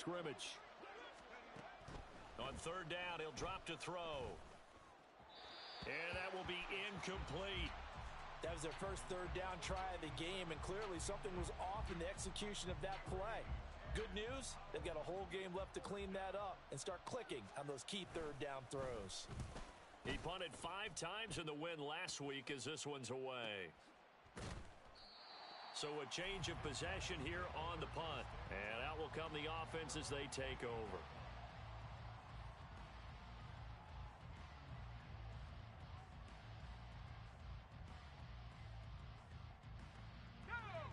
scrimmage. On third down, he'll drop to throw. And that will be incomplete. That was their first third down try of the game, and clearly something was off in the execution of that play. Good news, they've got a whole game left to clean that up and start clicking on those key third down throws. He punted 5 times in the win last week as this one's away. So a change of possession here on the punt. And out will come the offense as they take over.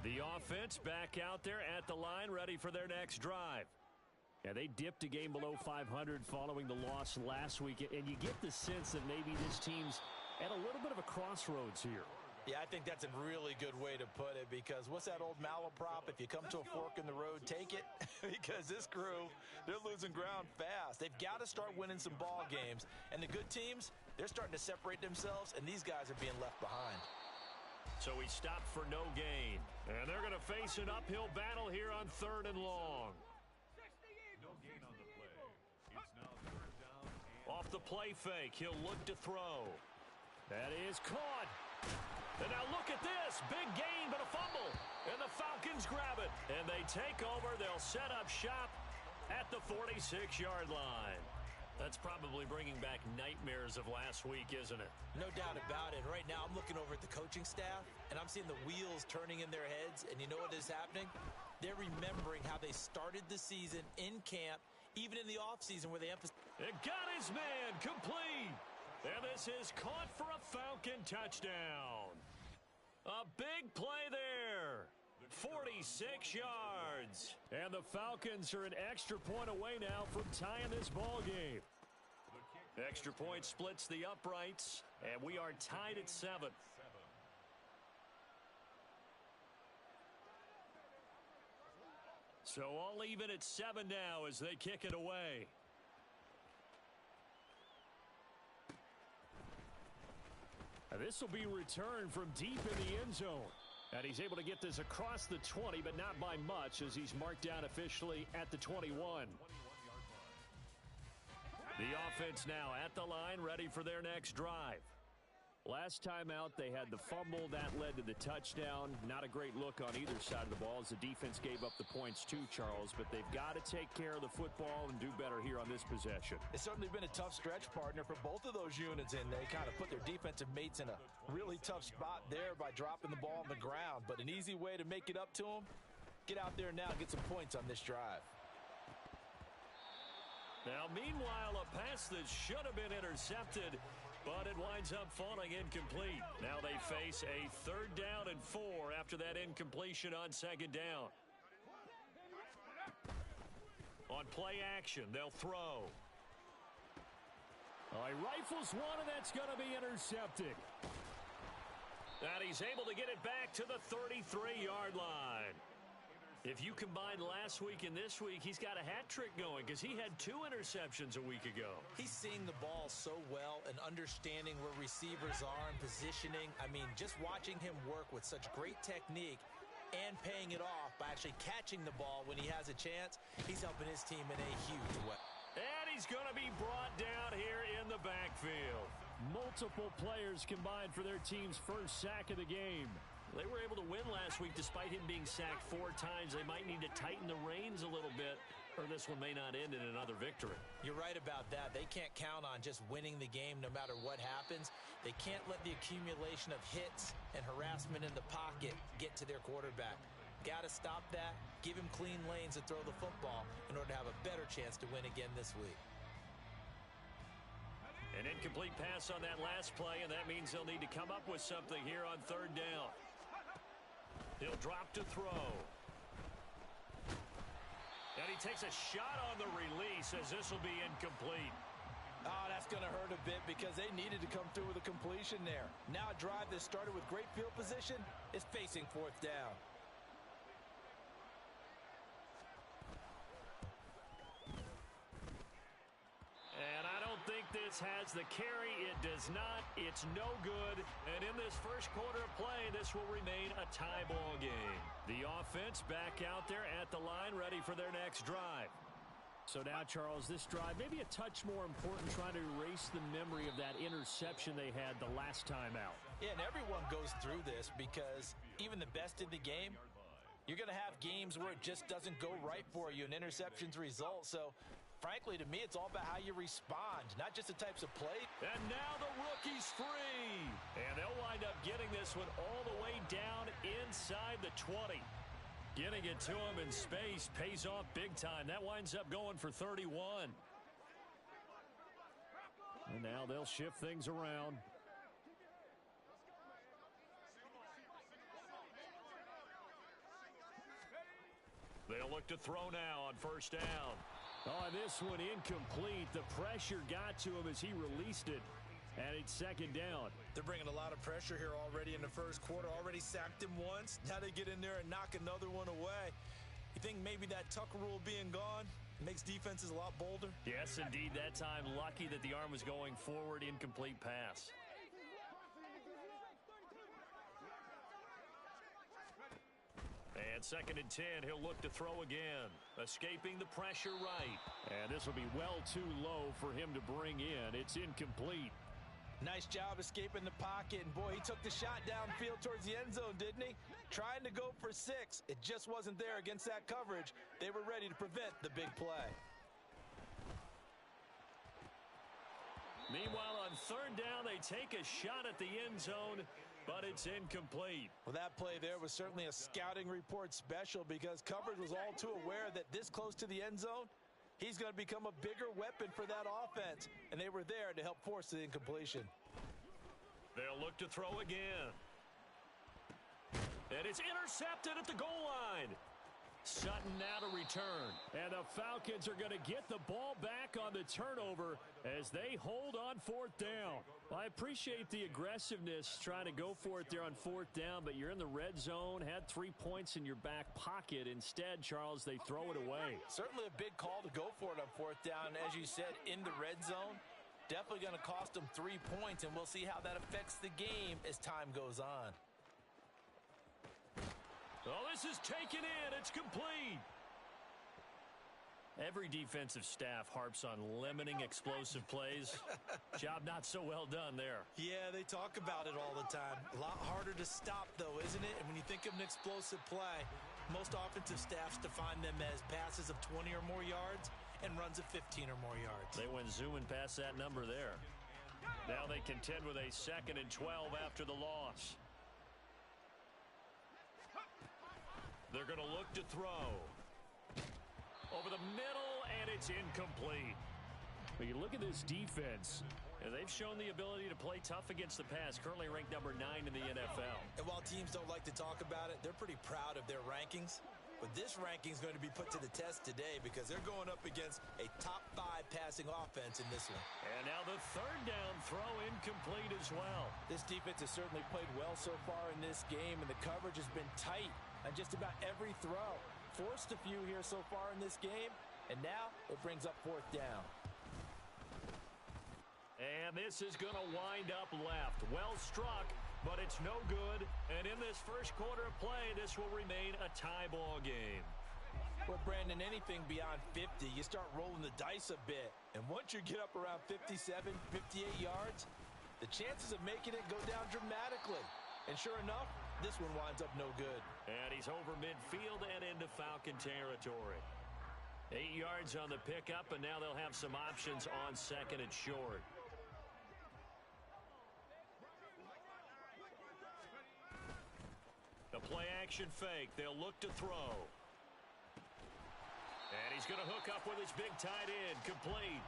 The offense back out there at the line, ready for their next drive. Yeah, they dipped a game below 500 following the loss last week, and you get the sense that maybe this team's at a little bit of a crossroads here. Yeah, I think that's a really good way to put it, because what's that old malaprop? If you come to a fork in the road, take it. Because this crew, they're losing ground fast. They've got to start winning some ball games. And the good teams, they're starting to separate themselves, and these guys are being left behind. So he stopped for no gain. And they're going to face an uphill battle here on 3rd and long. No gain on the play. It's now 3rd down. Off the play fake, he'll look to throw. That is caught. And now look at this. Big gain, but a fumble. And the Falcons grab it. And they take over. They'll set up shop at the 46-yard line. That's probably bringing back nightmares of last week, isn't it? No doubt about it. Right now I'm looking over at the coaching staff, and I'm seeing the wheels turning in their heads. And you know what is happening? They're remembering how they started the season in camp, even in the offseason where they emphasized. It got his man complete. And this is caught for a Falcon touchdown. A big play there. 46 yards. And the Falcons are an extra point away now from tying this ball game. Extra point splits the uprights, and we are tied at 7. So all even at 7 now as they kick it away. This will be returned from deep in the end zone. And he's able to get this across the 20, but not by much, as he's marked down officially at the 21. The offense now at the line, ready for their next drive. Last time out, they had the fumble. That led to the touchdown. Not a great look on either side of the ball as the defense gave up the points too, Charles. But they've got to take care of the football and do better here on this possession. It's certainly been a tough stretch, partner, for both of those units, and they kind of put their defensive mates in a really tough spot there by dropping the ball on the ground. But an easy way to make it up to them, get out there now and get some points on this drive. Now, meanwhile, a pass that should have been intercepted, but it winds up falling incomplete. Now they face a 3rd down and 4 after that incompletion on 2nd down. On play action, they'll throw. He rifles one, and that's going to be intercepted. And he's able to get it back to the 33-yard line. If you combine last week and this week, he's got a hat trick going because he had 2 interceptions a week ago. He's seeing the ball so well and understanding where receivers are and positioning. I mean, just watching him work with such great technique and paying it off by actually catching the ball when he has a chance, he's helping his team in a huge way. And he's going to be brought down here in the backfield. Multiple players combined for their team's first sack of the game. They were able to win last week despite him being sacked 4 times. They might need to tighten the reins a little bit, or this one may not end in another victory. You're right about that. They can't count on just winning the game no matter what happens. They can't let the accumulation of hits and harassment in the pocket get to their quarterback. Got to stop that, give him clean lanes to throw the football in order to have a better chance to win again this week. An incomplete pass on that last play, and that means they'll need to come up with something here on 3rd down. He'll drop to throw. And he takes a shot on the release as this will be incomplete. Oh, that's going to hurt a bit because they needed to come through with a completion there. Now a drive that started with great field position is facing 4th down. And I don't think this has the carry. It does not. It's no good. And in this first quarter of play, this will remain a tie ball game. The offense back out there at the line, ready for their next drive. So now, Charles, this drive maybe a touch more important, trying to erase the memory of that interception they had the last time out. Yeah, and everyone goes through this because even the best in the game, you're going to have games where it just doesn't go right for you and interceptions result. So, frankly, to me, it's all about how you respond, not just the types of play. And now the rookie's free. And they'll wind up getting this one all the way down inside the 20. Getting it to him in space pays off big time. That winds up going for 31. And now they'll shift things around. They'll look to throw now on first down. Oh, this one incomplete. The pressure got to him as he released it. And it's second down. They're bringing a lot of pressure here already in the first quarter. Already sacked him once. Now they get in there and knock another one away. You think maybe that Tucker rule being gone makes defenses a lot bolder? Yes, indeed. That time, lucky that the arm was going forward. Incomplete pass. And second and 10, he'll look to throw again. Escaping the pressure right. And this will be well too low for him to bring in. It's incomplete. Nice job escaping the pocket. And, boy, he took the shot downfield towards the end zone, didn't he? Trying to go for 6. It just wasn't there against that coverage. They were ready to prevent the big play. Meanwhile, on third down, they take a shot at the end zone, but it's incomplete. Well, that play there was certainly a scouting report special because coverage was all too aware that this close to the end zone, he's going to become a bigger weapon for that offense, and they were there to help force the incompletion. They'll look to throw again. And it's intercepted at the goal line. Sutton now to return. And the Falcons are going to get the ball back on the turnover as they hold on fourth down. I appreciate the aggressiveness trying to go for it there on fourth down, but you're in the red zone, had 3 points in your back pocket. Instead, Charles, they throw it away. Certainly a big call to go for it on fourth down. As you said, in the red zone, definitely going to cost them 3 points, and we'll see how that affects the game as time goes on. Oh, this is taken in. It's complete. Every defensive staff harps on limiting explosive plays. Job not so well done there. Yeah, they talk about it all the time. A lot harder to stop, though, isn't it? And when you think of an explosive play, most offensive staffs define them as passes of 20 or more yards and runs of 15 or more yards. They went zooming past that number there. Now they contend with a 2nd and 12 after the loss. They're going to look to throw. Over the middle, and it's incomplete. But you look at this defense. And they've shown the ability to play tough against the pass, currently ranked number 9 in the NFL. And while teams don't like to talk about it, they're pretty proud of their rankings. But this ranking is going to be put to the test today because they're going up against a top 5 passing offense in this one. And now the third down throw incomplete as well. This defense has certainly played well so far in this game, and the coverage has been tight on just about every throw. Forced a few here so far in this game, and now it brings up fourth down. And this is going to wind up left. Well struck, but it's no good. And in this first quarter of play, this will remain a tie ball game. Well, Brandon, anything beyond 50, you start rolling the dice a bit. And once you get up around 57, 58 yards, the chances of making it go down dramatically. And sure enough, this one winds up no good. And he's over midfield and into Falcon territory. 8 yards on the pickup, and now they'll have some options on second and short. The play-action fake. They'll look to throw. And he's going to hook up with his big tight end. Complete.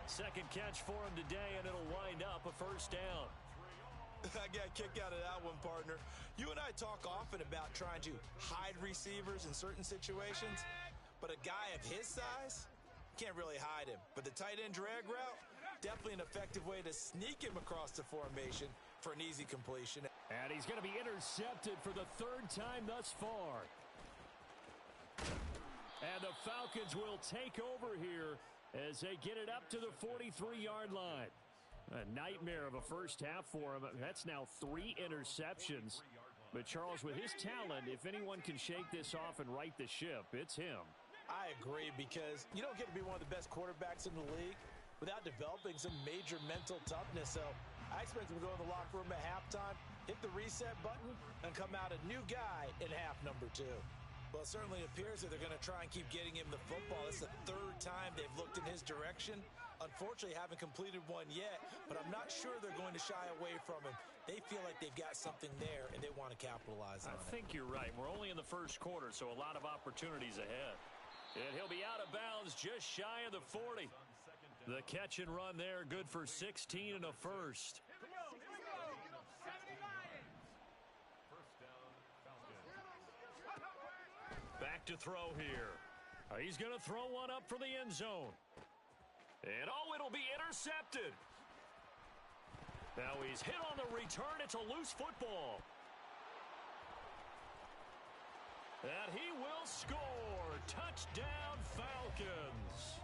Second catch for him today, and it'll wind up a first down. I got a kick out of that one, partner. You and I talk often about trying to hide receivers in certain situations, but a guy of his size can't really hide him. But the tight end drag route, definitely an effective way to sneak him across the formation for an easy completion. And he's going to be intercepted for the 3rd time thus far. And the Falcons will take over here as they get it up to the 43-yard line. A nightmare of a first half for him. That's now 3 interceptions. But Charles, with his talent, if anyone can shake this off and right the ship, it's him. I agree, because you don't get to be one of the best quarterbacks in the league without developing some major mental toughness. So I expect him to go in the locker room at halftime, hit the reset button, and come out a new guy in half number 2. Well, it certainly appears that they're going to try and keep getting him the football. It's the 3rd time they've looked in his direction. Unfortunately, haven't completed one yet, but I'm not sure they're going to shy away from him. They feel like they've got something there, and they want to capitalize on it. I think you're right. We're only in the first quarter, so a lot of opportunities ahead. And he'll be out of bounds just shy of the 40. The catch and run there, good for 16 and a first. Back to throw here. He's going to throw one up for the end zone. And, oh, it'll be intercepted. Now he's hit on the return. It's a loose football. And he will score. Touchdown, Falcons.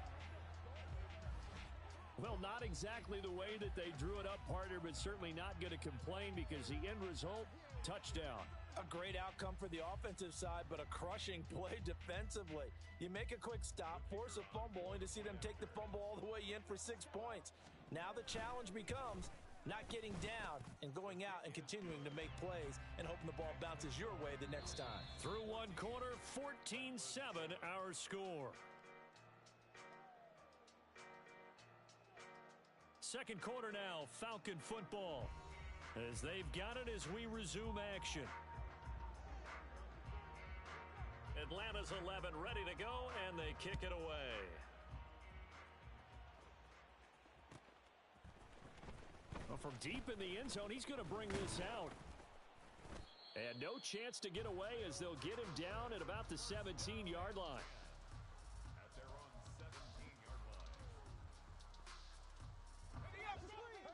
Well, not exactly the way that they drew it up, partner, but certainly not going to complain because the end result, touchdown. A great outcome for the offensive side, but a crushing play defensively. You make a quick stop, force a fumble, only to see them take the fumble all the way in for 6 points. Now the challenge becomes not getting down and going out and continuing to make plays and hoping the ball bounces your way the next time. Through one quarter, 14-7 our score. Second quarter now, Falcon football, as they've got it as we resume action. Atlanta's 11 ready to go, and they kick it away. Well, from deep in the end zone, he's going to bring this out. And no chance to get away as they'll get him down at about the 17-yard line. At their own 17-yard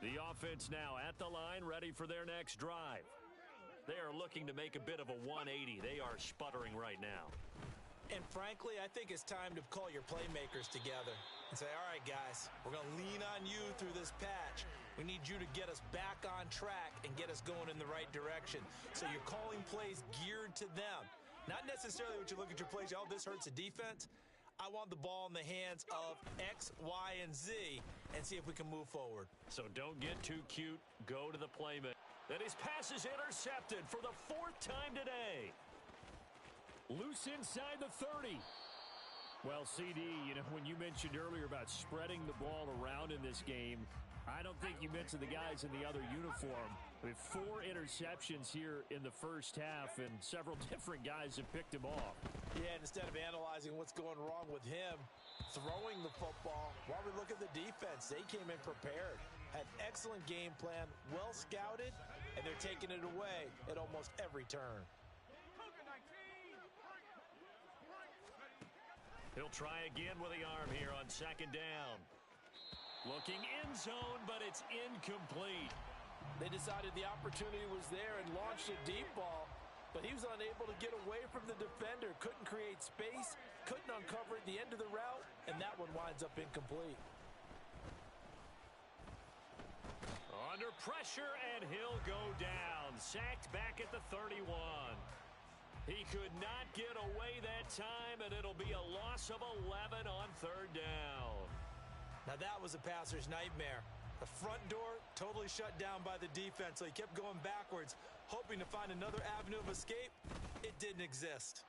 line. The offense now at the line, ready for their next drive. They are looking to make a bit of a 180. They are sputtering right now. And frankly, I think it's time to call your playmakers together and say, all right, guys, we're going to lean on you through this patch. We need you to get us back on track and get us going in the right direction. So you're calling plays geared to them. Not necessarily what you look at your plays, oh, this hurts the defense. I want the ball in the hands of X, Y, and Z and see if we can move forward. So don't get too cute. Go to the playmaker. And his pass is intercepted for the 4th time today. Loose inside the 30. Well, CD, you know, when you mentioned earlier about spreading the ball around in this game, I don't think you mentioned the guys in the other uniform. With 4 interceptions here in the first half, and several different guys have picked him off. Yeah, and instead of analyzing what's going wrong with him, throwing the football, while we look at the defense, they came in prepared. Had excellent game plan, well scouted, and they're taking it away at almost every turn. He'll try again with the arm here on 2nd down. Looking end zone, but it's incomplete. They decided the opportunity was there and launched a deep ball, but he was unable to get away from the defender. Couldn't create space, couldn't uncover at the end of the route, and that one winds up incomplete. Under pressure, and he'll go down. Sacked back at the 31. He could not get away that time, and it'll be a loss of 11 on 3rd down. Now that was a passer's nightmare. The front door totally shut down by the defense, so he kept going backwards, hoping to find another avenue of escape. It didn't exist.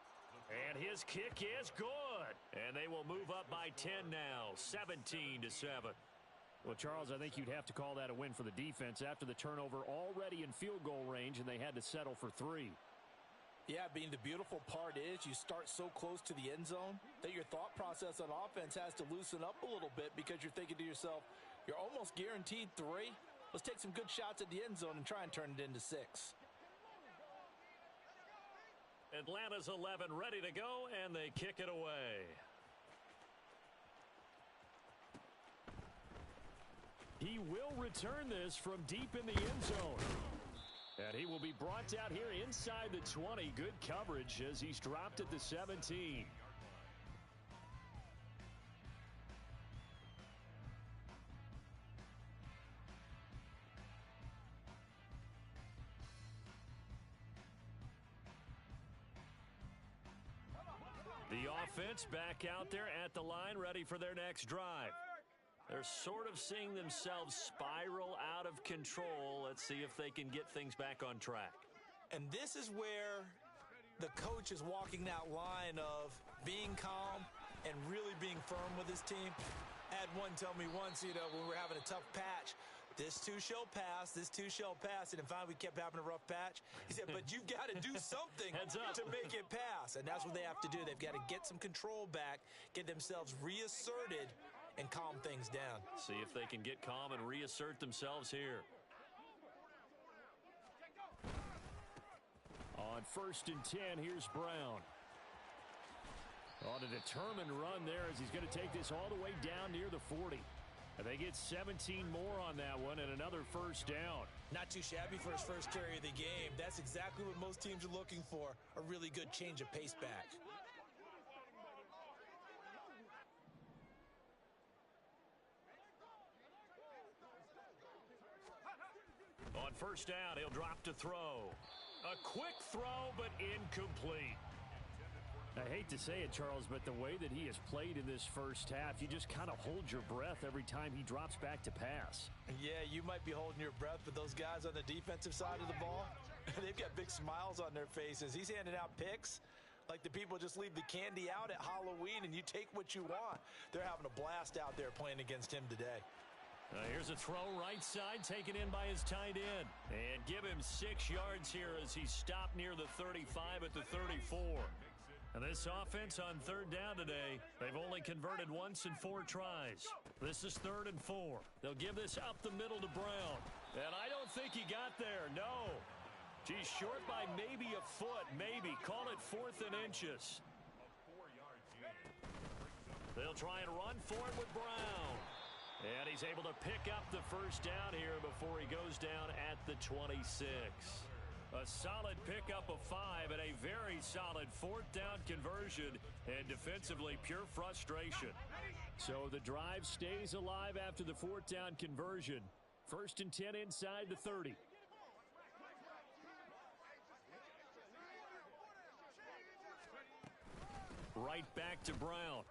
And his kick is good. And they will move up by 10 now, 17-7. Well, Charles, I think you'd have to call that a win for the defense after the turnover already in field goal range, and they had to settle for 3. Yeah, Bean, the beautiful part is you start so close to the end zone that your thought process on offense has to loosen up a little bit because you're thinking to yourself, you're almost guaranteed 3. Let's take some good shots at the end zone and try and turn it into 6. Atlanta's 11 ready to go, and they kick it away. He will return this from deep in the end zone. And he will be brought down here inside the 20. Good coverage as he's dropped at the 17. The offense back out there at the line, ready for their next drive. They're sort of seeing themselves spiral out of control. Let's see if they can get things back on track. And this is where the coach is walking that line of being calm and really being firm with his team. I had one tell me once, when we were having a tough patch, this too shall pass, this too shall pass. And finally we kept having a rough patch. He said, but you've got to do something to make it pass. And that's what they have to do. They've got to get some control back, get themselves reasserted, and calm things down. See if they can get calm and reassert themselves here. On 1st and 10, here's Brown. On a determined run there as he's going to take this all the way down near the 40. And they get 17 more on that one and another first down. Not too shabby for his first carry of the game. That's exactly what most teams are looking for, a really good change of pace back. On first down, he'll drop to throw. A quick throw, but incomplete. I hate to say it, Charles, but the way that he has played in this first half, you just kind of hold your breath every time he drops back to pass. Yeah, you might be holding your breath, but those guys on the defensive side of the ball, they've got big smiles on their faces. He's handing out picks like the people just leave the candy out at Halloween and you take what you want. They're having a blast out there playing against him today. Here's a throw right side taken in by his tight end. And give him 6 yards here as he stopped near the 35 at the 34. And this offense on third down today, they've only converted once in 4 tries. This is 3rd and 4. They'll give this up the middle to Brown. And I don't think he got there, no. Geez, short by maybe a foot, maybe. Call it 4th and inches. They'll try and run for it with Brown. And he's able to pick up the first down here before he goes down at the 26. A solid pickup of 5 and a very solid 4th down conversion, and defensively pure frustration. So the drive stays alive after the 4th down conversion. 1st and 10 inside the 30. Right back to Brown.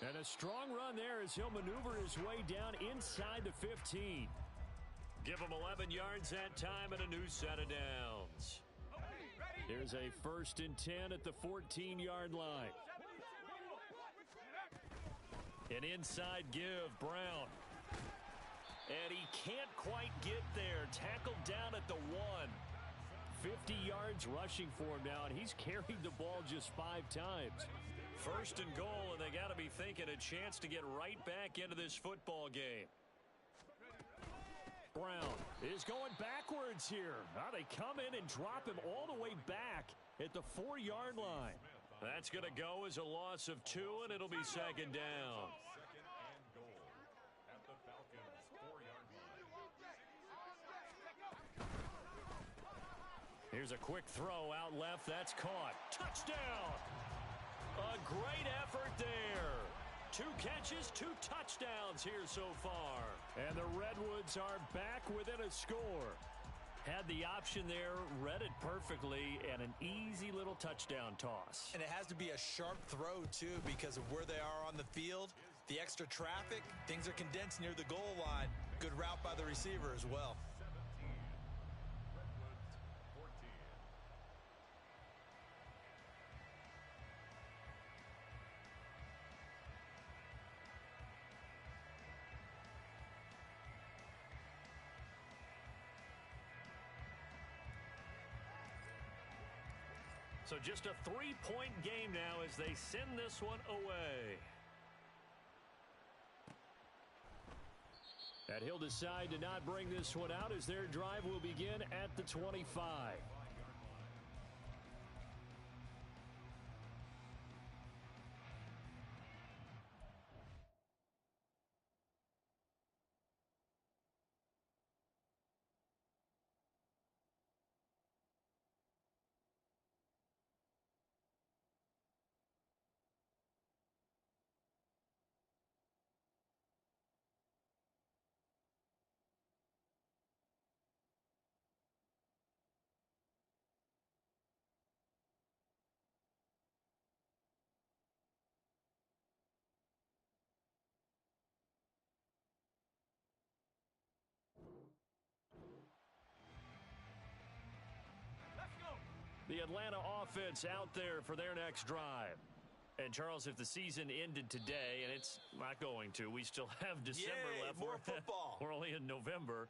And a strong run there as he'll maneuver his way down inside the 15. Give him 11 yards that time and a new set of downs. Here's a 1st and 10 at the 14-yard line. An inside give, Brown. And he can't quite get there. Tackled down at the 1. 50 yards rushing for him now, and he's carried the ball just 5 times. 1st and goal, and they got to be thinking a chance to get right back into this football game. Brown is going backwards here. Now they come in and drop him all the way back at the 4-yard line. That's going to go as a loss of 2, and it'll be 2nd down. 2nd and goal at the Falcons' 4-yard line. Here's a quick throw out left. That's caught. Touchdown! A great effort there. 2 catches, 2 touchdowns here so far. And the Redwoods are back within a score. Had the option there, read it perfectly, and an easy little touchdown toss. And it has to be a sharp throw, too, because of where they are on the field. The extra traffic, things are condensed near the goal line. Good route by the receiver as well. 17, Redwoods 14. So just a 3-point game now as they send this one away. And he'll decide to not bring this one out as their drive will begin at the 25. Atlanta offense out there for their next drive. And, Charles, if the season ended today, and it's not going to, we still have December left. More football. We're only in November.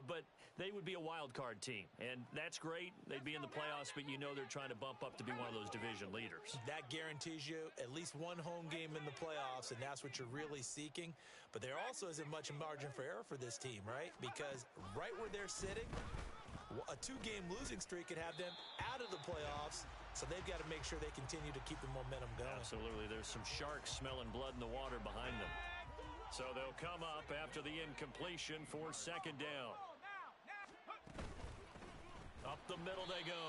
But they would be a wild card team. And that's great. They'd be in the playoffs, but you know they're trying to bump up to be one of those division leaders. That guarantees you at least one home game in the playoffs, and that's what you're really seeking. But there also isn't much margin for error for this team, right? Because right where they're sitting, a two-game losing streak could have them out of the playoffs, so they've got to make sure they continue to keep the momentum going. Absolutely. There's some sharks smelling blood in the water behind them. So they'll come up after the incompletion for second down. Up the middle they go.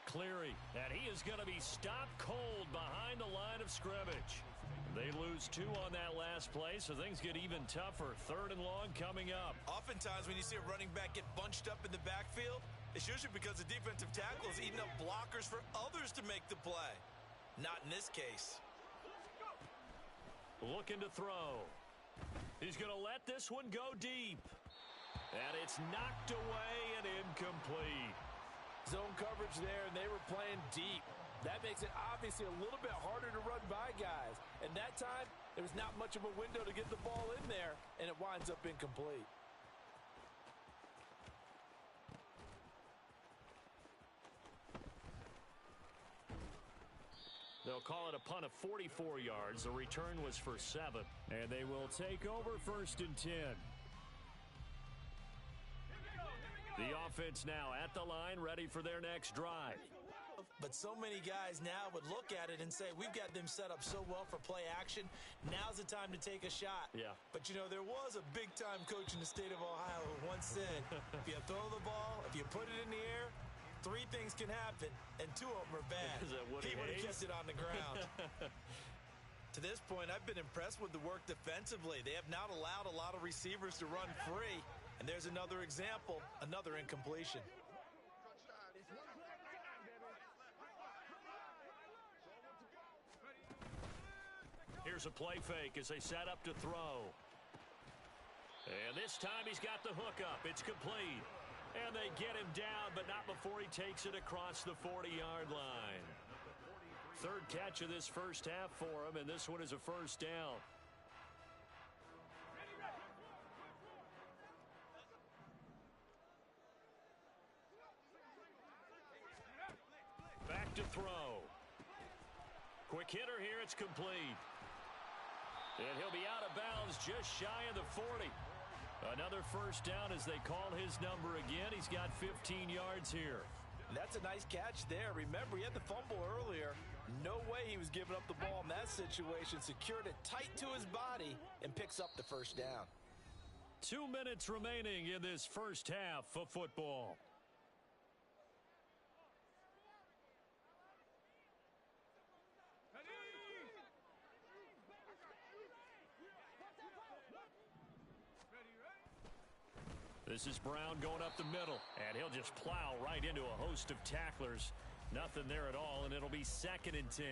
Cleary, and he is going to be stopped cold behind the line of scrimmage. They lose 2 on that last play, so things get even tougher. 3rd and long coming up. Oftentimes when you see a running back get bunched up in the backfield, it's usually because the defensive tackle is eating up blockers for others to make the play. Not in this case. Looking to throw. He's going to let this one go deep. And it's knocked away and incomplete. Zone coverage there, and they were playing deep. That makes it obviously a little bit harder to run by guys. And that time, there was not much of a window to get the ball in there, and it winds up incomplete. They'll call it a punt of 44 yards. The return was for 7. And they will take over 1st and 10. The offense now at the line, ready for their next drive. But so many guys now would look at it and say, we've got them set up so well for play action. Now's the time to take a shot. Yeah. But, you know, there was a big-time coach in the state of Ohio who once said, if you throw the ball, if you put it in the air, 3 things can happen, and 2 of them are bad. He would have kept it on the ground. To this point, I've been impressed with the work defensively. They have not allowed a lot of receivers to run free. And there's another example, another incompletion. Here's a play fake as they set up to throw. And this time he's got the hook up. It's complete. And they get him down, but not before he takes it across the 40-yard line. 3rd catch of this first half for him, and this one is a first down. Back to throw. Quick hitter here, it's complete. And he'll be out of bounds just shy of the 40. Another first down as they call his number again. He's got 15 yards here. That's a nice catch there. Remember, he had the fumble earlier. No way he was giving up the ball in that situation. Secured it tight to his body and picks up the first down. 2 minutes remaining in this first half of football. This is Brown going up the middle, and he'll just plow right into a host of tacklers. Nothing there at all, and it'll be 2nd and 10.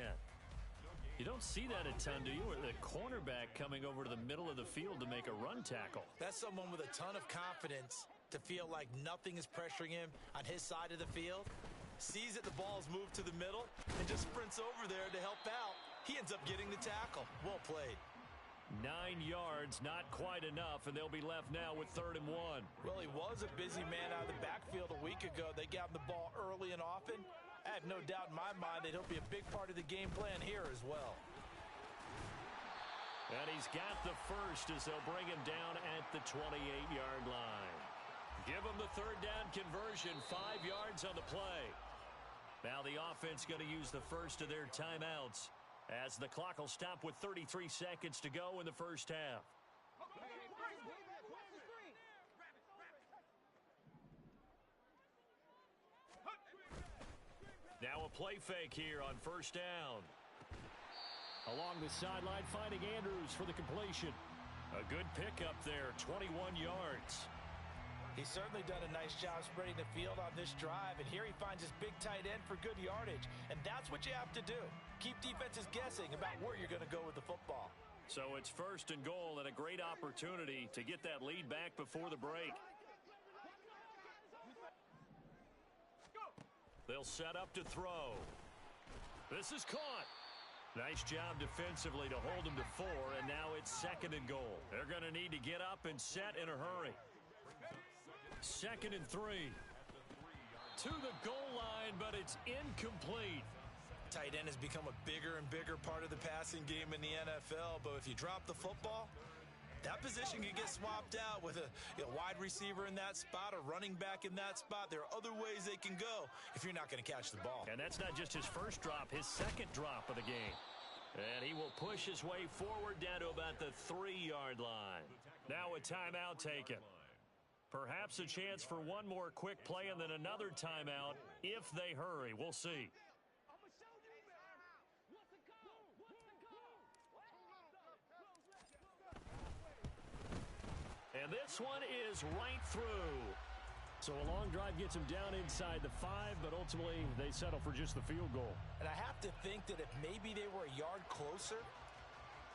You don't see that a ton, do you? Or the cornerback coming over to the middle of the field to make a run tackle. That's someone with a ton of confidence to feel like nothing is pressuring him on his side of the field. Sees that the ball's moved to the middle and just sprints over there to help out. He ends up getting the tackle. Well played. 9 yards, not quite enough, and they'll be left now with 3rd and 1. Well, he was a busy man out of the backfield a week ago. They got him the ball early and often. I have no doubt in my mind that he'll be a big part of the game plan here as well. And he's got the first as they'll bring him down at the 28-yard line. Give him the 3rd down conversion, 5 yards on the play. Now the offense going to use the first of their timeouts, as the clock will stop with 33 seconds to go in the first half. Now a play fake here on first down. Along the sideline, finding Andrews for the completion. A good pickup there, 21 yards. He's certainly done a nice job spreading the field on this drive, and here he finds his big tight end for good yardage, and that's what you have to do. Keep defenses guessing about where you're going to go with the football. So it's 1st and goal and a great opportunity to get that lead back before the break. They'll set up to throw. This is caught. Nice job defensively to hold him to 4, and now it's 2nd and goal. They're going to need to get up and set in a hurry. 2nd and 3. To the goal line, but it's incomplete. Tight end has become a bigger and bigger part of the passing game in the NFL, but if you drop the football, that position can get swapped out with a wide receiver in that spot, a running back in that spot. There are other ways they can go if you're not going to catch the ball. And that's not just his first drop, his 2nd drop of the game. And he will push his way forward down to about the 3-yard line. Now a timeout taken. Perhaps a chance for one more quick play and then another timeout if they hurry. We'll see. And this one is right through. So a long drive gets them down inside the 5, but ultimately they settle for just the field goal. And I have to think that if maybe they were a yard closer,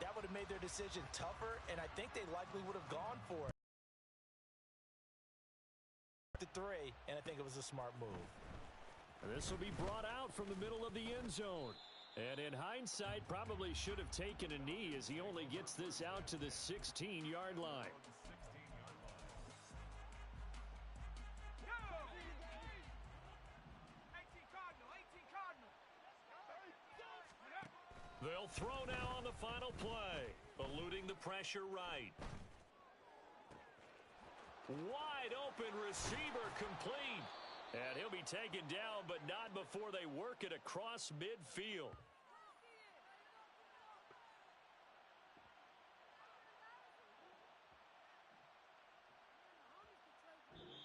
that would have made their decision tougher, and I think they likely would have gone for it. To 3, and I think it was a smart move. And this will be brought out from the middle of the end zone. And in hindsight, probably should have taken a knee as he only gets this out to the 16-yard line. They'll throw now on the final play, eluding the pressure right. Wide open receiver complete. And he'll be taken down, but not before they work it across midfield.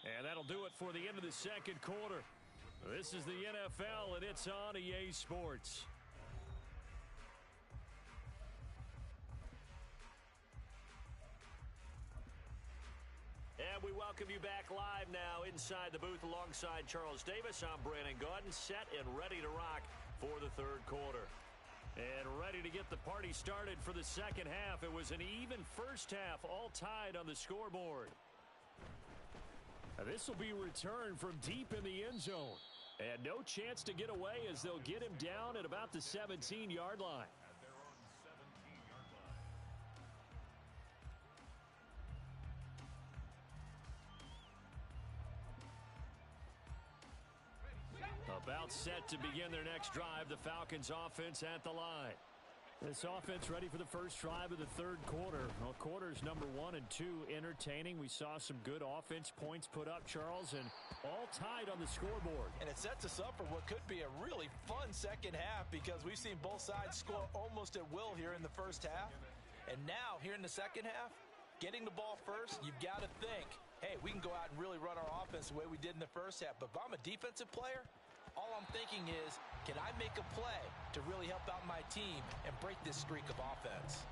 And that'll do it for the end of the 2nd quarter. This is the NFL, and it's on EA Sports. And we welcome you back live now inside the booth alongside Charles Davis. I'm Brandon Gaudin, set and ready to rock for the 3rd quarter. And ready to get the party started for the 2nd half. It was an even first half, all tied on the scoreboard. Now this will be returned from deep in the end zone. And no chance to get away as they'll get him down at about the 17-yard line. About set to begin their next drive, the Falcons offense at the line. This offense ready for the first drive of the 3rd quarter. Well, quarters number 1 and 2 entertaining. We saw some good offense points put up, Charles, and all tied on the scoreboard. And it sets us up for what could be a really fun 2nd half because we've seen both sides score almost at will here in the first half. And now, here in the 2nd half, getting the ball first, you've got to think, hey, we can go out and really run our offense the way we did in the first half. But if I'm a defensive player, all I'm thinking is, can I make a play to really help out my team and break this streak of offense?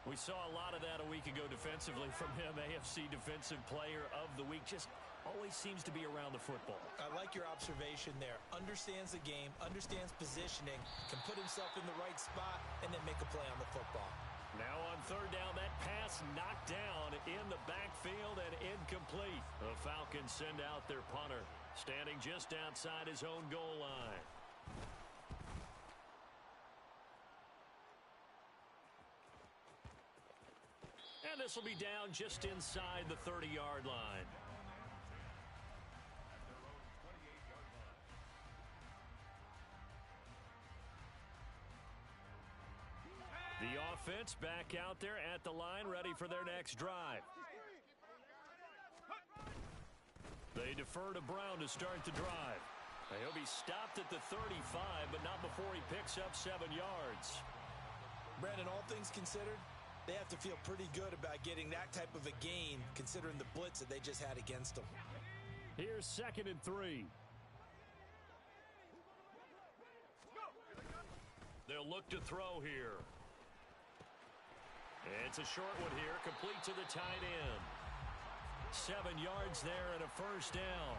We saw a lot of that a week ago defensively from him. AFC Defensive Player of the Week. Just always seems to be around the football. I like your observation there. Understands the game, understands positioning, can put himself in the right spot, and then make a play on the football. Now on 3rd down, that pass knocked down in the backfield and incomplete. The Falcons send out their punter, standing just outside his own goal line. And this will be down just inside the 30-yard line. The offense back out there at the line, ready for their next drive. They defer to Brown to start the drive. He'll be stopped at the 35, but not before he picks up 7 yards. Brandon, all things considered, they have to feel pretty good about getting that type of a gain, considering the blitz that they just had against them. Here's 2nd and 3. They'll look to throw here. It's a short one here, complete to the tight end. 7 yards there and a first down.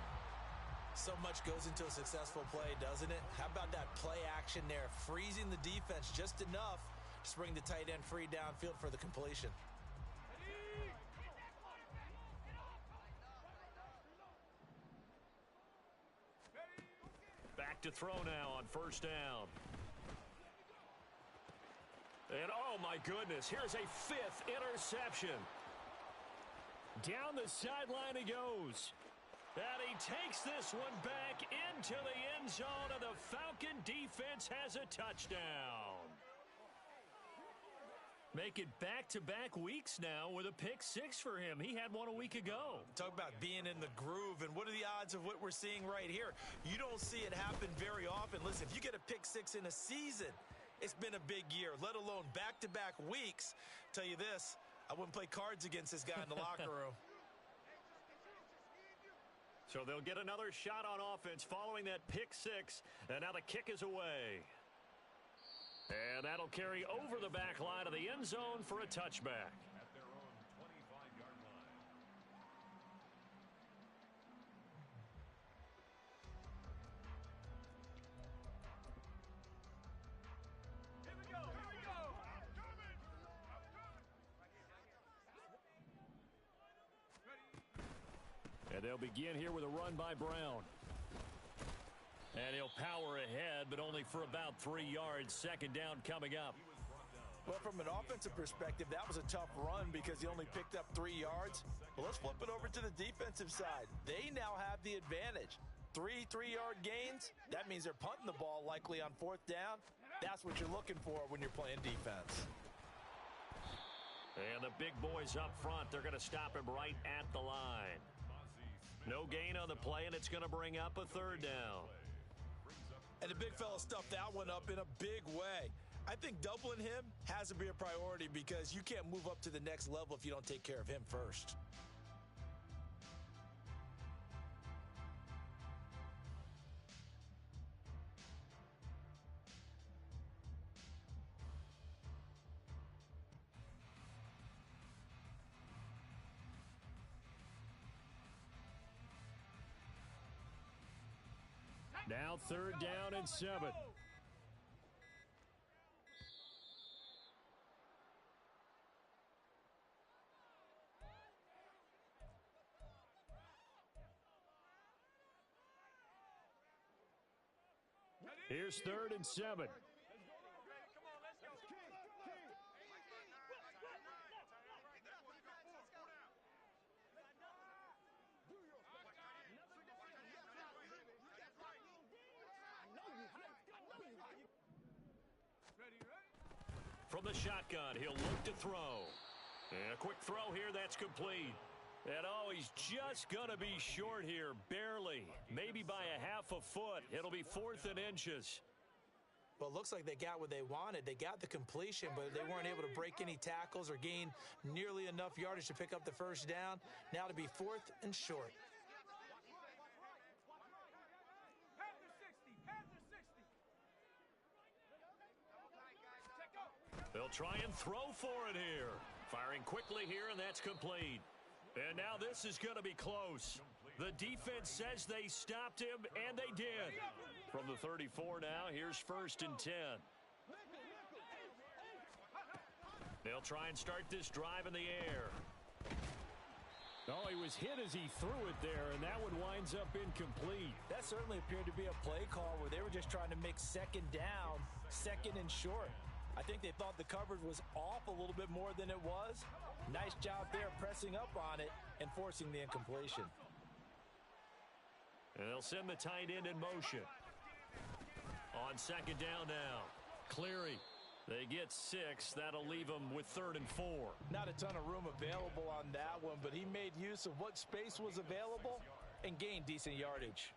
So much goes into a successful play, doesn't it? How about that play action there, freezing the defense just enough to bring the tight end free downfield for the completion. Back back to throw now on first down. And, oh, my goodness, here's a 5th interception. Down the sideline he goes. And he takes this one back into the end zone, and the Falcon defense has a touchdown. Make it back-to-back weeks now with a pick 6 for him. He had one a week ago. Talk about being in the groove, and what are the odds of what we're seeing right here? You don't see it happen very often. Listen, if you get a pick 6 in a season, it's been a big year, let alone back-to-back weeks. Tell you this, I wouldn't play cards against this guy in the locker room. So they'll get another shot on offense following that pick 6, and now the kick is away. And that'll carry over the back line of the end zone for a touchback. At their own 25-yard line. Here we go. Here we go. I'm coming. And they'll begin here with a run by Brown. And he'll power ahead, but only for about 3 yards. Second down coming up. Well, from an offensive perspective, that was a tough run because he only picked up 3 yards. Well, let's flip it over to the defensive side. They now have the advantage. 3 3-yard gains, that means they're punting the ball likely on 4th down. That's what you're looking for when you're playing defense. And the big boys up front, they're going to stop him right at the line. No gain on the play, and it's going to bring up a 3rd down. And the big fella stuffed that one up in a big way. I think doubling him has to be a priority because you can't move up to the next level if you don't take care of him first. Now 3rd down and 7. Here's 3rd and 7. From the shotgun, he'll look to throw. And a quick throw here, that's complete. And, oh, he's just going to be short here, barely. Maybe by a half a foot. It'll be 4th and inches. Well, it looks like they got what they wanted. They got the completion, but they weren't able to break any tackles or gain nearly enough yardage to pick up the 1st down. Now to be 4th and short. They'll try and throw for it here. Firing quickly here, and that's complete. And now this is going to be close. The defense says they stopped him, and they did. From the 34 now, here's 1st and 10. They'll try and start this drive in the air. Oh, he was hit as he threw it there, and that one winds up incomplete. That certainly appeared to be a play call where they were just trying to make 2nd down, 2nd and short. I think they thought the coverage was off a little bit more than it was. Nice job there pressing up on it and forcing the incompletion. And they'll send the tight end in motion. On 2nd down now. Cleary. They get 6. That'll leave them with 3rd and 4. Not a ton of room available on that one, but he made use of what space was available and gained decent yardage.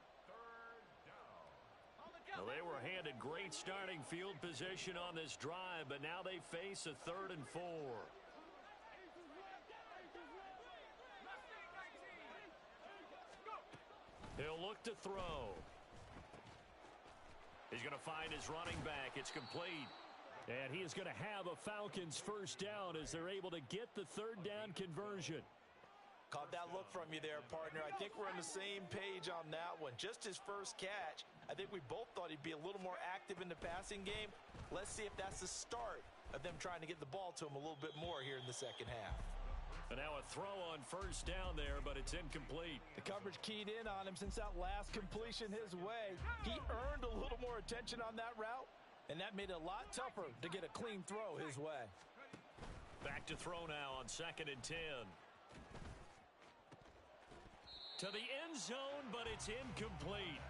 Well, they were handed great starting field position on this drive, but now they face a 3rd and 4. He'll look to throw. He's going to find his running back. It's complete. And he is going to have a Falcons 1st down as they're able to get the 3rd down conversion. Caught that look from you there, partner. I think we're on the same page on that one. Just his first catch. I think we both thought he'd be a little more active in the passing game. Let's see if that's the start of them trying to get the ball to him a little bit more here in the 2nd half. And now a throw on first down there, but it's incomplete. The coverage keyed in on him since that last completion his way. He earned a little more attention on that route, and that made it a lot tougher to get a clean throw his way. Back to throw now on 2nd and 10. To the end zone, but it's incomplete.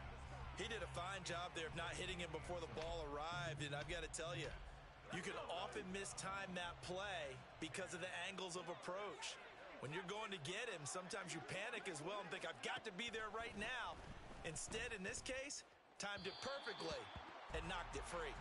He did a fine job there of not hitting him before the ball arrived, and I've got to tell you, you can often mistime that play because of the angles of approach. When you're going to get him, sometimes you panic as well and think, I've got to be there right now. Instead, in this case, timed it perfectly and knocked it free.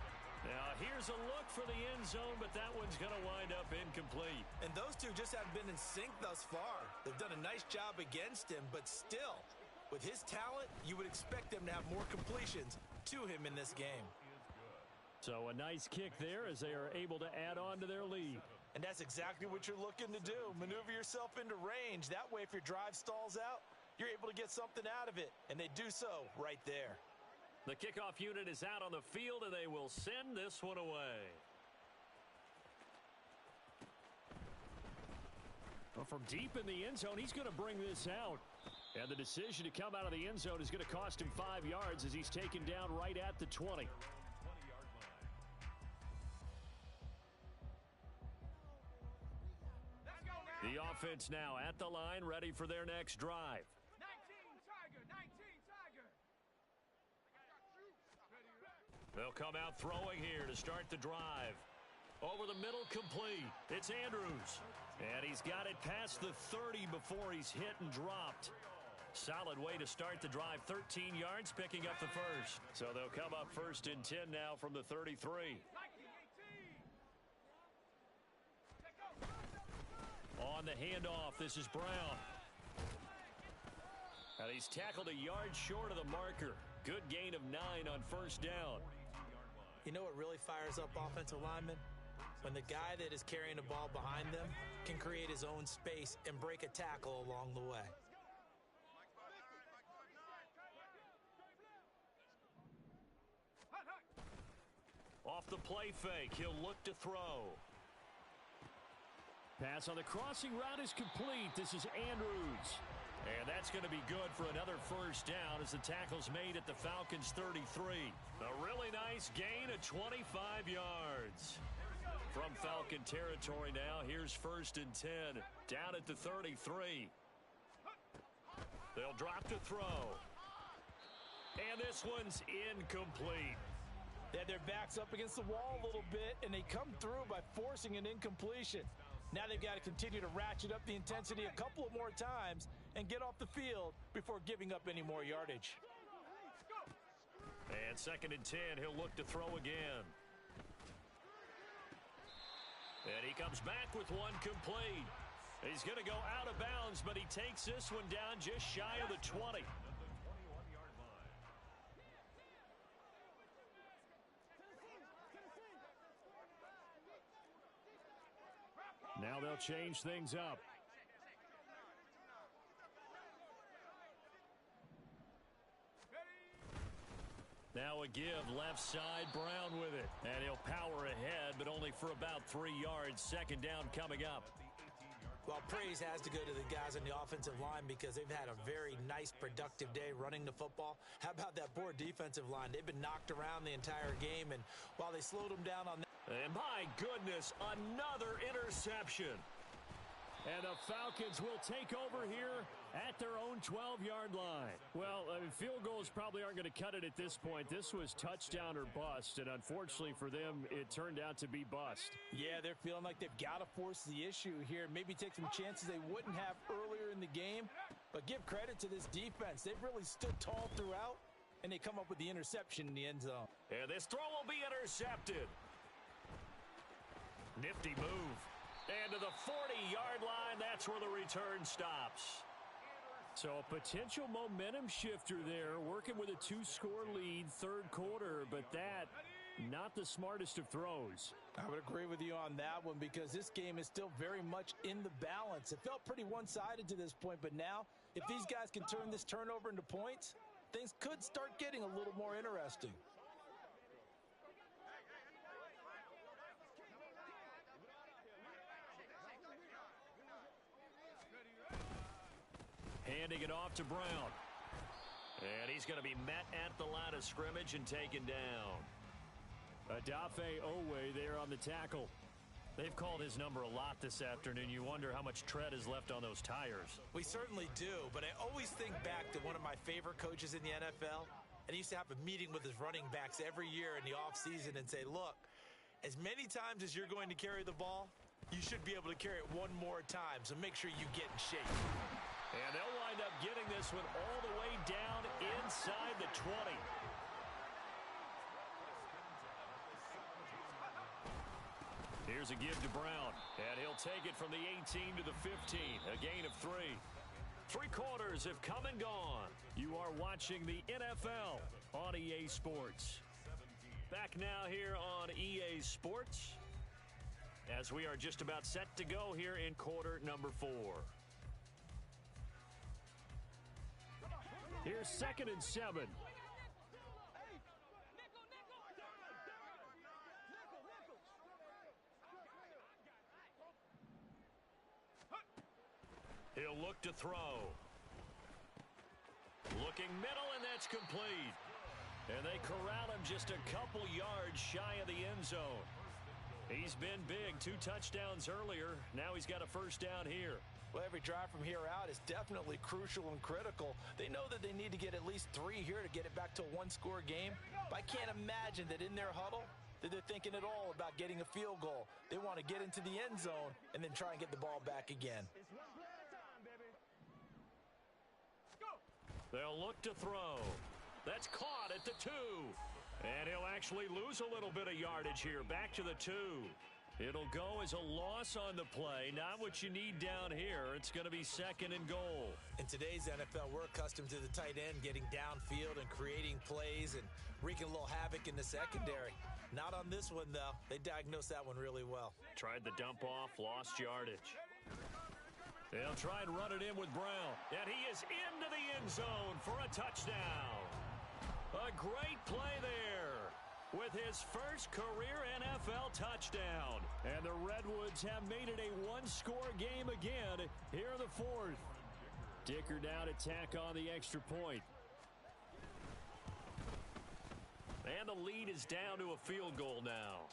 Now, here's a look for the end zone, but that one's going to wind up incomplete. And those two just haven't been in sync thus far. They've done a nice job against him, but still, with his talent, you would expect them to have more completions to him in this game. So a nice kick there as they are able to add on to their lead. And that's exactly what you're looking to do. Maneuver yourself into range. That way, if your drive stalls out, you're able to get something out of it. And they do so right there. The kickoff unit is out on the field, and they will send this one away. Well, from deep in the end zone, he's going to bring this out. And the decision to come out of the end zone is going to cost him 5 yards as he's taken down right at the 20. The offense now at the line, ready for their next drive. 19 Tiger. They'll come out throwing here to start the drive. Over the middle, complete. It's Andrews. And he's got it past the 30 before he's hit and dropped. Solid way to start the drive. 13 yards, picking up the first. So they'll come up 1st and 10 now from the 33. On the handoff, this is Brown. And he's tackled a yard short of the marker. Good gain of 9 on first down. You know what really fires up offensive linemen? When the guy that is carrying the ball behind them can create his own space and break a tackle along the way. Off the play fake, he'll look to throw. Pass on the crossing route is complete. This is Andrews. And that's going to be good for another first down as the tackle's made at the Falcons' 33. A really nice gain of 25 yards. From Falcon territory now, here's 1st and 10. Down at the 33. They'll drop to throw. And this one's incomplete. They had their backs up against the wall a little bit, and they come through by forcing an incompletion. Now they've got to continue to ratchet up the intensity a couple of more times and get off the field before giving up any more yardage. And 2nd and 10, he'll look to throw again. And he comes back with one complete. He's going to go out of bounds, but he takes this one down just shy of the 20. Now they'll change things up. Now a give, left side, Brown with it. And he'll power ahead, but only for about 3 yards. 2nd down coming up. Well, praise has to go to the guys on the offensive line because they've had a very nice, productive day running the football. How about that poor defensive line? They've been knocked around the entire game, and while they slowed them down on that. And my goodness, another interception. And the Falcons will take over here at their own 12-yard line. Well, field goals probably aren't going to cut it at this point. This was touchdown or bust, and unfortunately for them, it turned out to be bust. Yeah, they're feeling like they've got to force the issue here. Maybe take some chances they wouldn't have earlier in the game. But give credit to this defense. They've really stood tall throughout, and they come up with the interception in the end zone. And this throw will be intercepted. Nifty move. And to the 40-yard line, that's where the return stops. So a potential momentum shifter there, working with a 2-score lead, 3rd quarter, but that, not the smartest of throws. I would agree with you on that one because this game is still very much in the balance. It felt pretty one-sided to this point, but now, if these guys can turn this turnover into points, things could start getting a little more interesting. Handing it off to Brown. And he's going to be met at the line of scrimmage and taken down. Adafe Owe there on the tackle. They've called his number a lot this afternoon. You wonder how much tread is left on those tires. We certainly do, but I always think back to one of my favorite coaches in the NFL, and he used to have a meeting with his running backs every year in the offseason and say, look, as many times as you're going to carry the ball, you should be able to carry it one more time, so make sure you get in shape. And they'll wind up getting this one all the way down inside the 20. Here's a give to Brown, and he'll take it from the 18 to the 15, a gain of 3. 3 quarters have come and gone. You are watching the NFL on EA Sports. Back now here on EA Sports, as we are just about set to go here in quarter number 4. Here's 2nd and 7. He'll look to throw. Looking middle, and that's complete. And they corral him just a couple yards shy of the end zone. He's been big. 2 touchdowns earlier. Now he's got a first down here. Well, every drive from here out is definitely crucial and critical. They know that they need to get at least 3 here to get it back to a 1-score game. But I can't imagine that in their huddle that they're thinking at all about getting a field goal. They want to get into the end zone and then try and get the ball back again. They'll look to throw. That's caught at the 2. And he'll actually lose a little bit of yardage here. Back to the 2. It'll go as a loss on the play. Not what you need down here. It's going to be 2nd and goal. In today's NFL, we're accustomed to the tight end getting downfield and creating plays and wreaking a little havoc in the secondary. Not on this one, though. They diagnosed that one really well. Tried the dump off, lost yardage. They'll try and run it in with Brown. And he is into the end zone for a touchdown. A great play there with his first career NFL touchdown. And the Redwoods have made it a 1-score game again here in the 4th. Dicker now to tack on the extra point. And the lead is down to a field goal now.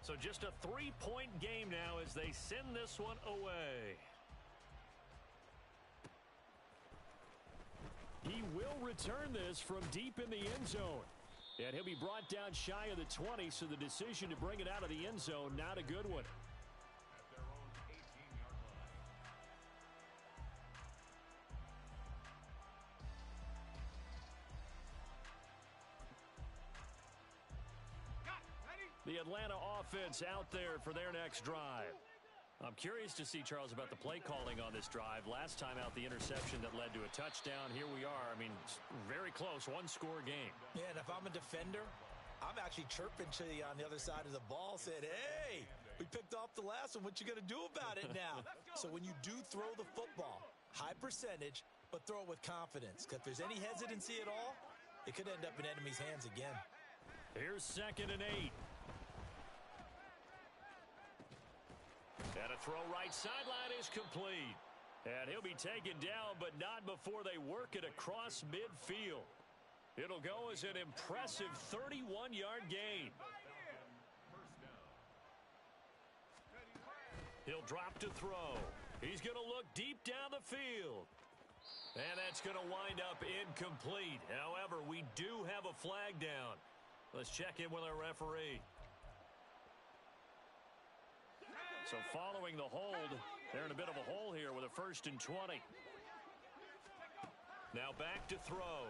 So just a 3-point game now as they send this one away. He will return this from deep in the end zone. And he'll be brought down shy of the 20, so the decision to bring it out of the end zone, not a good one. The Atlanta offense out there for their next drive. I'm curious to see, Charles, about the play calling on this drive. Last time out, the interception that led to a touchdown. Here we are. I mean, very close, 1-score game. Yeah, and if I'm a defender, I'm actually chirping to you on the other side of the ball, saying, hey, we picked off the last one. What you going to do about it now? So when you do throw the football, high percentage, but throw it with confidence. Because if there's any hesitancy at all, it could end up in enemy's hands again. Here's 2nd and 8. And a throw right sideline is complete. And he'll be taken down, but not before they work it across midfield. It'll go as an impressive 31-yard gain. He'll drop to throw. He's going to look deep down the field. And that's going to wind up incomplete. However, we do have a flag down. Let's check in with our referee. So following the hold, they're in a bit of a hole here with a 1st and 20. Now back to throw.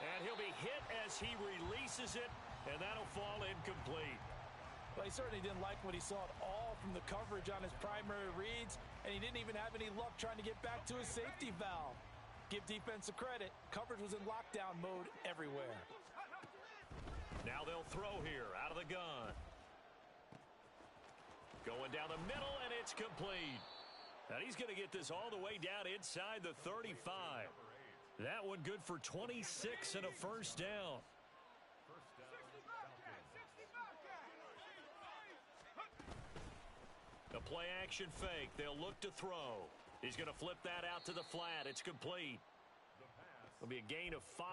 And he'll be hit as he releases it, and that'll fall incomplete. Well, he certainly didn't like what he saw at all from the coverage on his primary reads, and he didn't even have any luck trying to get back to his safety valve. Give defense a credit. Coverage was in lockdown mode everywhere. Now they'll throw here out of the gun. Going down the middle, and it's complete. And he's going to get this all the way down inside the 35. That one good for 26 and a first down. The play action fake. They'll look to throw. He's going to flip that out to the flat. It's complete. It'll be a gain of 5,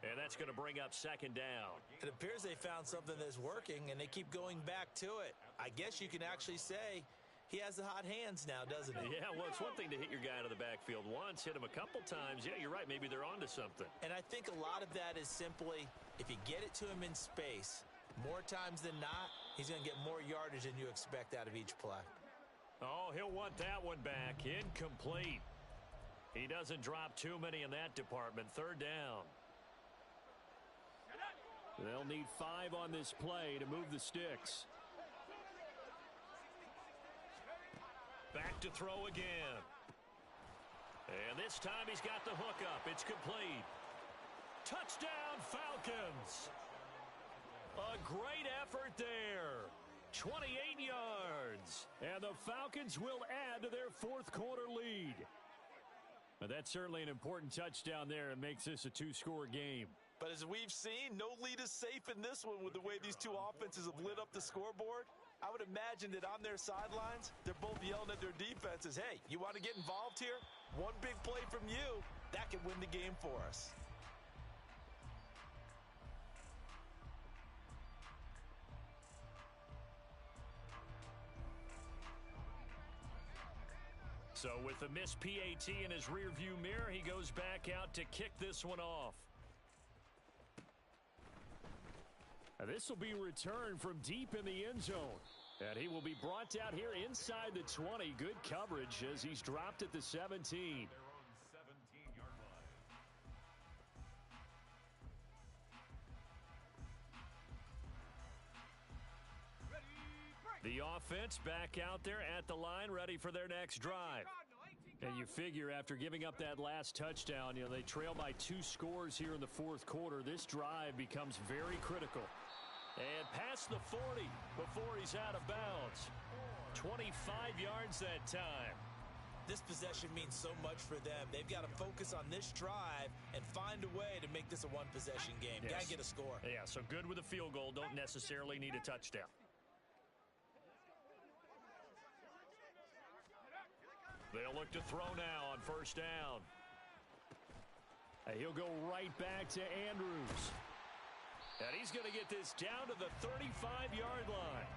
and that's going to bring up second down. It appears they found something that's working, and they keep going back to it. I guess you can actually say he has the hot hands now, doesn't he? Yeah, well, it's one thing to hit your guy out of the backfield once, hit him a couple times. Yeah, you're right. Maybe they're onto something. And I think a lot of that is simply if you get it to him in space, more times than not, he's going to get more yardage than you expect out of each play. Oh, he'll want that one back. Incomplete. He doesn't drop too many in that department. Third down. They'll need 5 on this play to move the sticks. Back to throw again. And this time he's got the hook up. It's complete. Touchdown, Falcons. A great effort there. 28 yards. And the Falcons will add to their fourth quarter lead. But that's certainly an important touchdown there. It makes this a 2-score game. But as we've seen, no lead is safe in this one with the way these two offenses have lit up the scoreboard. I would imagine that on their sidelines, they're both yelling at their defenses, hey, you want to get involved here? One big play from you, that can win the game for us. So with the missed PAT in his rearview mirror, he goes back out to kick this one off. This will be returned from deep in the end zone. And he will be brought out here inside the 20. Good coverage as he's dropped at the 17. Their own 17-yard line. The offense back out there at the line, ready for their next drive. And you figure after giving up that last touchdown, they trail by 2 scores here in the fourth quarter. This drive becomes very critical. And past the 40 before he's out of bounds. 25 yards that time. This possession means so much for them. They've got to focus on this drive and find a way to make this a one-possession game. Yes. Got to get a score. Yeah, so good with a field goal. Don't necessarily need a touchdown. They'll look to throw now on first down. He'll go right back to Andrews. And he's going to get this down to the 35-yard line.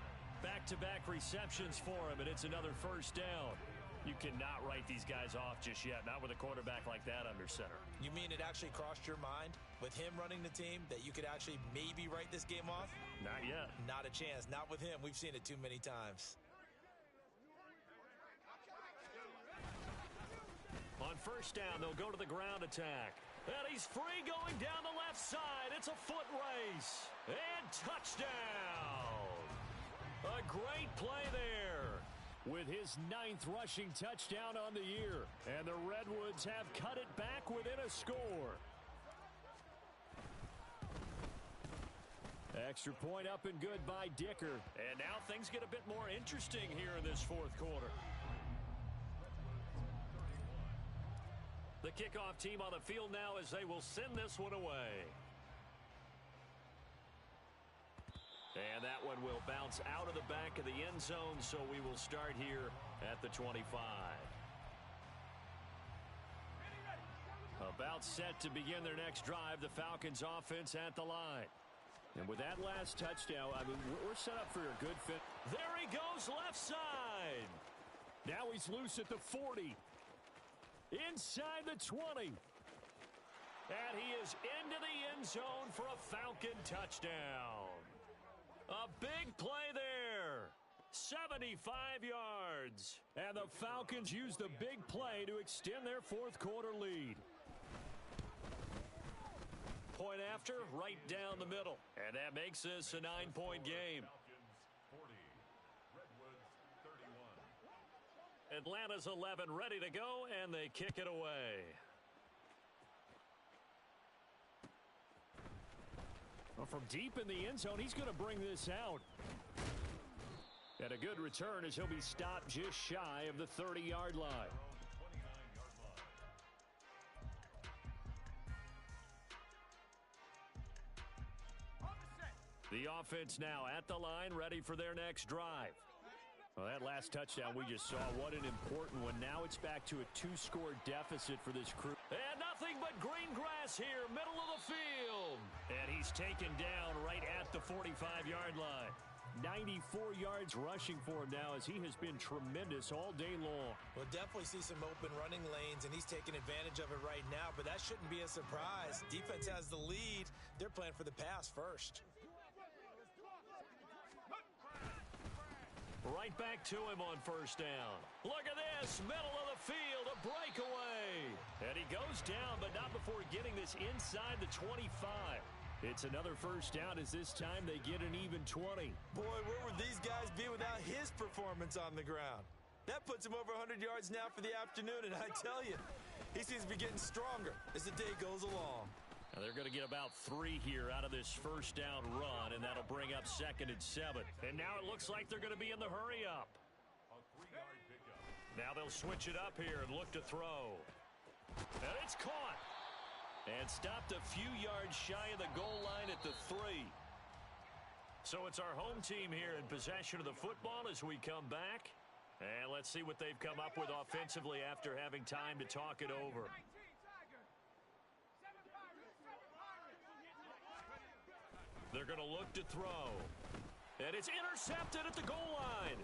Back-to-back receptions for him, and it's another first down. You cannot write these guys off just yet, not with a quarterback like that under center. You mean it actually crossed your mind with him running the team that you could actually maybe write this game off? Not yet. Not a chance. Not with him. We've seen it too many times. On first down, they'll go to the ground attack. And he's free going down the left side. It's a foot race. And touchdown. A great play there. With his 9th rushing touchdown on the year. And the Redwoods have cut it back within a score. Extra point up and good by Dicker. And now things get a bit more interesting here in this fourth quarter. The kickoff team on the field now as they will send this one away. And that one will bounce out of the back of the end zone, so we will start here at the 25. About set to begin their next drive, the Falcons offense at the line. And with that last touchdown, I mean, we're set up for a good fit. There he goes, left side. Now he's loose at the 40. Inside the 20. And he is into the end zone for a Falcon touchdown. A big play there. 75 yards. And the Falcons use the big play to extend their fourth quarter lead. Point after, right down the middle. And that makes this a 9-point game. Falcons 40, Redwoods 31. Atlanta's 11 ready to go, and they kick it away. Well, from deep in the end zone, he's going to bring this out. And a good return as he'll be stopped just shy of the 30-yard line. The offense now at the line, ready for their next drive. Well, that last touchdown we just saw, what an important one. Now it's back to a 2-score deficit for this crew. And nothing but green grass here, middle of the field. And he's taken down right at the 45-yard line. 94 yards rushing for him now as he has been tremendous all day long. We'll definitely see some open running lanes, and he's taking advantage of it right now, but that shouldn't be a surprise. Defense has the lead. They're playing for the pass first. Right back to him on first down. Look at this, middle of the field, a breakaway. And he goes down, but not before getting this inside the 25. It's another first down as this time they get an even 20. Boy, where would these guys be without his performance on the ground? That puts him over 100 yards now for the afternoon, and I tell you, he seems to be getting stronger as the day goes along. Now they're going to get about 3 here out of this first down run, and that'll bring up 2nd and 7. And now it looks like they're going to be in the hurry up. A 3-yard pickup. Now they'll switch it up here and look to throw. And it's caught. And stopped a few yards shy of the goal line at the 3. So it's our home team here in possession of the football as we come back. And let's see what they've come up with offensively after having time to talk it over. They're going to look to throw. And it's intercepted at the goal line.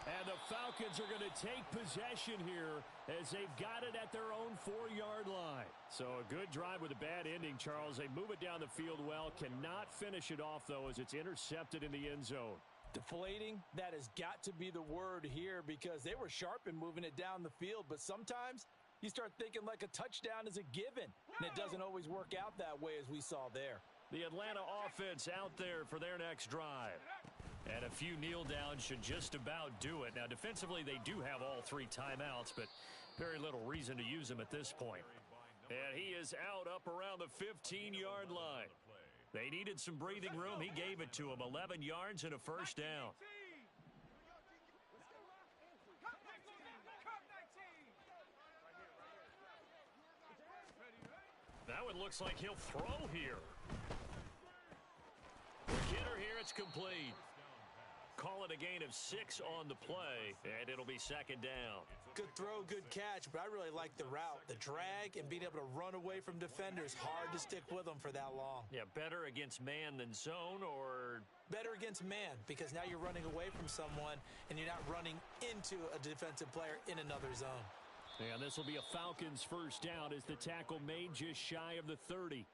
And the Falcons are going to take possession here as they've got it at their own 4-yard line. So a good drive with a bad ending, Charles. They move it down the field well. Cannot finish it off, though, as it's intercepted in the end zone. Deflating, that has got to be the word here because they were sharp in moving it down the field. But sometimes you start thinking like a touchdown is a given. And it doesn't always work out that way as we saw there. The Atlanta offense out there for their next drive. And a few kneel downs should just about do it. Now, defensively, they do have all 3 timeouts, but very little reason to use them at this point. And he is out up around the 15-yard line. They needed some breathing room. He gave it to them. 11 yards and a first down. Now it looks like he'll throw here. Kidder here, it's complete. Call it a gain of 6 on the play, and it'll be 2nd down. Good throw, good catch, but I really like the route. The drag and being able to run away from defenders, hard to stick with them for that long. Yeah, better against man than zone, or? Better against man, because now you're running away from someone, and you're not running into a defensive player in another zone. And this will be a Falcons first down as the tackle made just shy of the 30.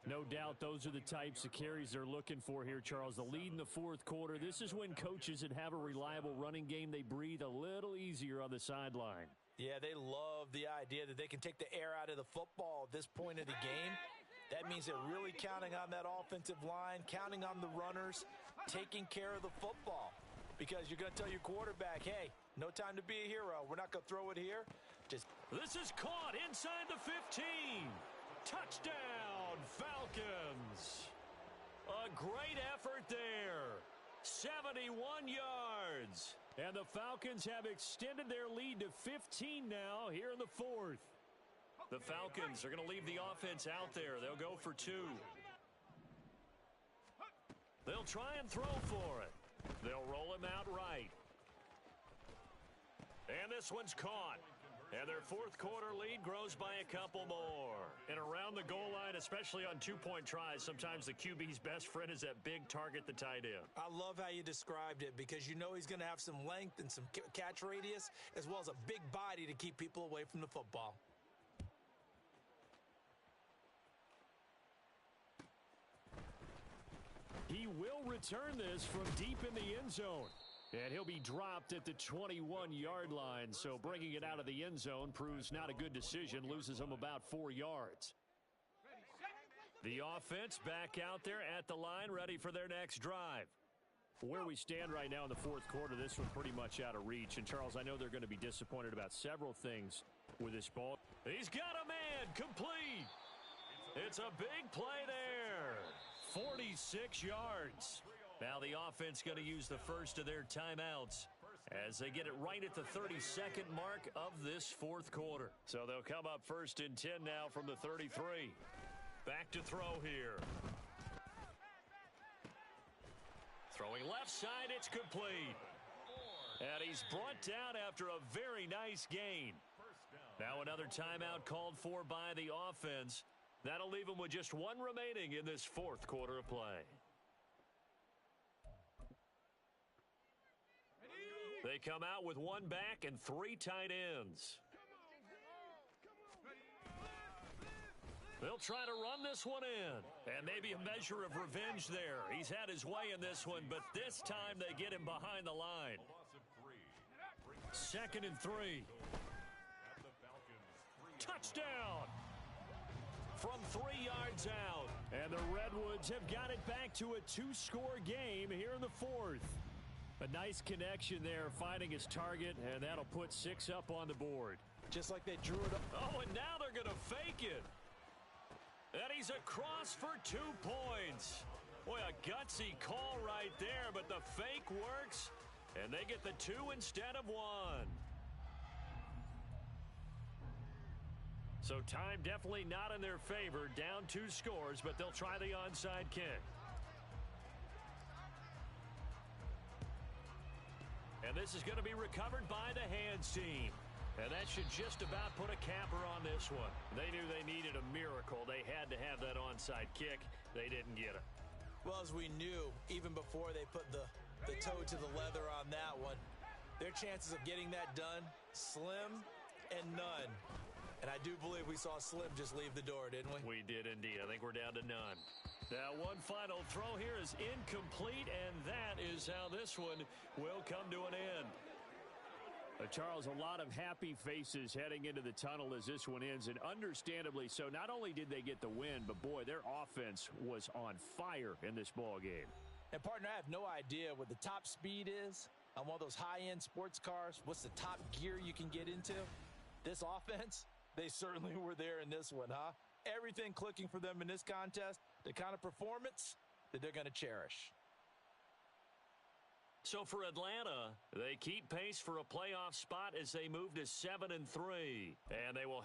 No doubt those are the types of carries they're looking for here, Charles. The lead in the 4th quarter. This is when coaches that have a reliable running game, they breathe a little easier on the sideline. Yeah, they love the idea that they can take the air out of the football at this point of the game. That means they're really counting on that offensive line, counting on the runners, taking care of the football. Because you're going to tell your quarterback, hey, no time to be a hero. We're not going to throw it here. This is caught inside the 15. Touchdown, Falcons. A great effort there. 71 yards. And the Falcons have extended their lead to 15 now here in the 4th. The Falcons are going to leave the offense out there. They'll go for 2. They'll try and throw for it. They'll roll him out right. And this one's caught. And their 4th quarter lead grows by a couple more. And around the goal line, especially on 2-point tries, sometimes the QB's best friend is that big target, the tight end. I love how you described it because you know he's going to have some length and some catch radius as well as a big body to keep people away from the football. He will return this from deep in the end zone. And he'll be dropped at the 21-yard line. So bringing it out of the end zone proves not a good decision. Loses him about 4 yards. The offense back out there at the line, ready for their next drive. Where we stand right now in the 4th quarter, this one pretty much out of reach. And, Charles, I know they're going to be disappointed about several things with this ball. He's got a man complete. It's a big play there. 46 yards. Now the offense going to use the first of their timeouts as they get it right at the 32nd mark of this 4th quarter. So they'll come up 1st and 10 now from the 33. Back to throw here. Throwing left side, it's complete. And he's brought down after a very nice gain. Now another timeout called for by the offense. That'll leave them with just one remaining in this fourth quarter of play. They come out with one back and 3 tight ends. They'll try to run this one in. And maybe a measure of revenge there. He's had his way in this one, but this time they get him behind the line. 2nd and 3. Touchdown! From 3 yards out. And the Redwoods have got it back to a 2-score game here in the fourth. A nice connection there, finding his target, and that'll put 6 up on the board. Just like they drew it up. Oh, and now they're going to fake it. And he's across for 2 points. Boy, a gutsy call right there, but the fake works, and they get the 2 instead of 1. So time definitely not in their favor. Down 2 scores, but they'll try the onside kick. And this is going to be recovered by the hands team. And that should just about put a capper on this one. They knew they needed a miracle. They had to have that onside kick. They didn't get it. Well, as we knew, even before they put the toe to the leather on that one, their chances of getting that done, slim and none. And I do believe we saw Slim just leave the door, didn't we? We did indeed. I think we're down to none. Now, one final throw here is incomplete, and that is how this one will come to an end. Charles, a lot of happy faces heading into the tunnel as this one ends, and understandably so. Not only did they get the win, but, boy, their offense was on fire in this ball game. And, partner, I have no idea what the top speed is on one of those high-end sports cars. What's the top gear you can get into? This offense, they certainly were there in this one, huh? Everything clicking for them in this contest, the kind of performance that they're going to cherish. So for Atlanta, they keep pace for a playoff spot as they move to 7-3. And they will